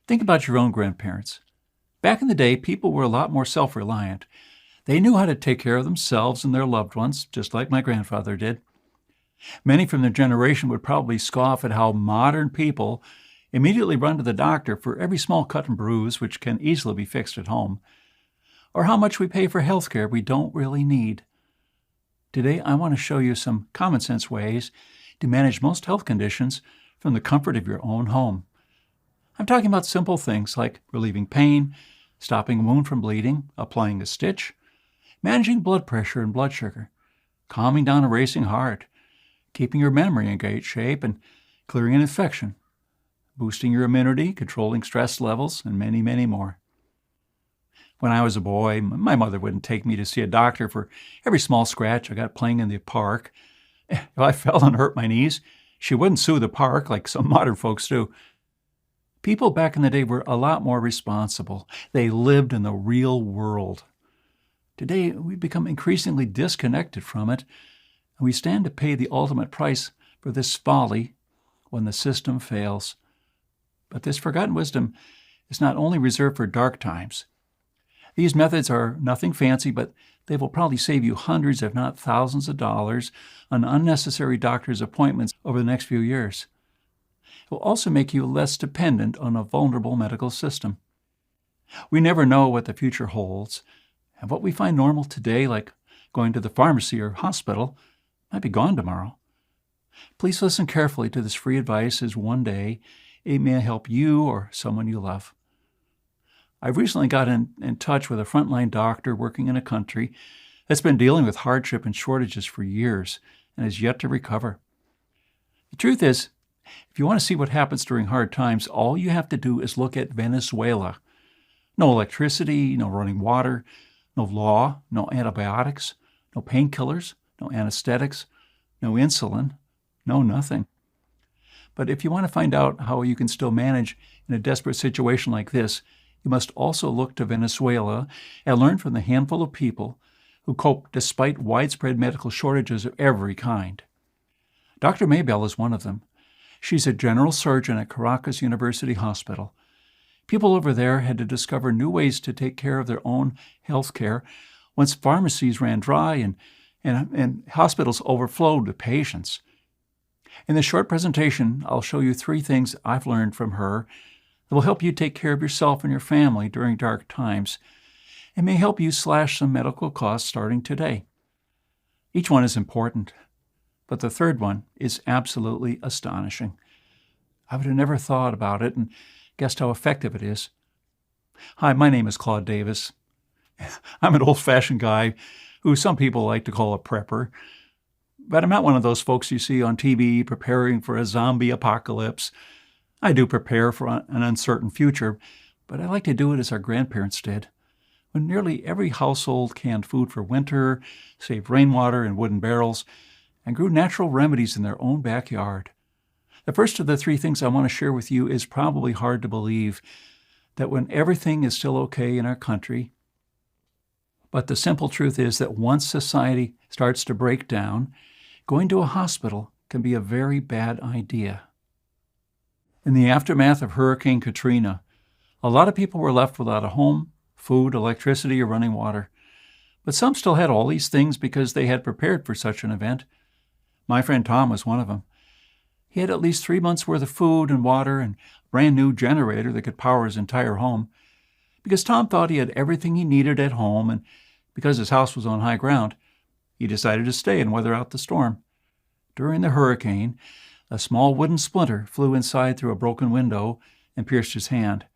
Think about your own grandparents. Back in the day, people were a lot more self-reliant. They knew how to take care of themselves and their loved ones, just like my grandfather did. Many from their generation would probably scoff at how modern people immediately run to the doctor for every small cut and bruise which can easily be fixed at home, or how much we pay for health care we don't really need. Today, I want to show you some common sense ways to manage most health conditions from the comfort of your own home. I'm talking about simple things like relieving pain, stopping a wound from bleeding, applying a stitch, managing blood pressure and blood sugar, calming down a racing heart, keeping your memory in great shape, and clearing an infection, boosting your immunity, controlling stress levels, and many, many more. When I was a boy, my mother wouldn't take me to see a doctor for every small scratch I got playing in the park. If I fell and hurt my knees, she wouldn't sue the park like some modern folks do. People back in the day were a lot more responsible. They lived in the real world. Today, we've become increasingly disconnected from it, and we stand to pay the ultimate price for this folly when the system fails. But this forgotten wisdom is not only reserved for dark times. These methods are nothing fancy, but they will probably save you hundreds, if not thousands of dollars on unnecessary doctor's appointments over the next few years. It will also make you less dependent on a vulnerable medical system. We never know what the future holds, and what we find normal today, like going to the pharmacy or hospital, might be gone tomorrow. Please listen carefully to this free advice, as one day it may help you or someone you love. I've recently got in touch with a frontline doctor working in a country that's been dealing with hardship and shortages for years and has yet to recover. The truth is, if you want to see what happens during hard times, all you have to do is look at Venezuela. No electricity, no running water, no law, no antibiotics, no painkillers, no anesthetics, no insulin, no nothing. But if you want to find out how you can still manage in a desperate situation like this, you must also look to Venezuela and learn from the handful of people who cope despite widespread medical shortages of every kind. Dr. Maybell is one of them. She's a general surgeon at Caracas University Hospital. People over there had to discover new ways to take care of their own health care once pharmacies ran dry and hospitals overflowed with patients. In this short presentation, I'll show you 3 things I've learned from her that will help you take care of yourself and your family during dark times and may help you slash some medical costs starting today. Each one is important, but the third one is absolutely astonishing. I would have never thought about it and guessed how effective it is. Hi, my name is Claude Davis. I'm an old-fashioned guy who some people like to call a prepper, but I'm not one of those folks you see on TV preparing for a zombie apocalypse. I do prepare for an uncertain future, but I like to do it as our grandparents did, when nearly every household canned food for winter, saved rainwater in wooden barrels, and grew natural remedies in their own backyard. The first of the 3 things I want to share with you is probably hard to believe, that when everything is still okay in our country, but the simple truth is that once society starts to break down, going to a hospital can be a very bad idea. In the aftermath of Hurricane Katrina, a lot of people were left without a home, food, electricity, or running water. But some still had all these things because they had prepared for such an event. My friend Tom was one of them. He had at least 3 months' worth of food and water and a brand new generator that could power his entire home. Because Tom thought he had everything he needed at home, and because his house was on high ground, he decided to stay and weather out the storm. During the hurricane, a small wooden splinter flew inside through a broken window and pierced his hand.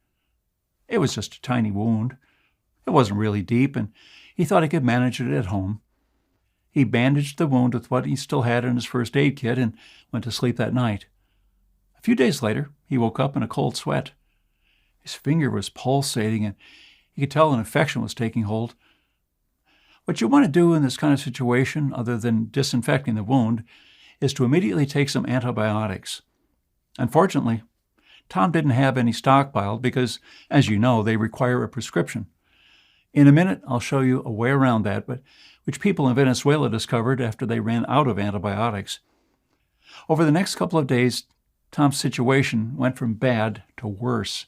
It was just a tiny wound. It wasn't really deep, and he thought he could manage it at home. He bandaged the wound with what he still had in his first aid kit and went to sleep that night. A few days later, he woke up in a cold sweat. His finger was pulsating, and he could tell an infection was taking hold. What you want to do in this kind of situation, other than disinfecting the wound, is to immediately take some antibiotics. Unfortunately, Tom didn't have any stockpiled because, as you know, they require a prescription. In a minute, I'll show you a way around that, but which people in Venezuela discovered after they ran out of antibiotics. Over the next couple of days, Tom's situation went from bad to worse.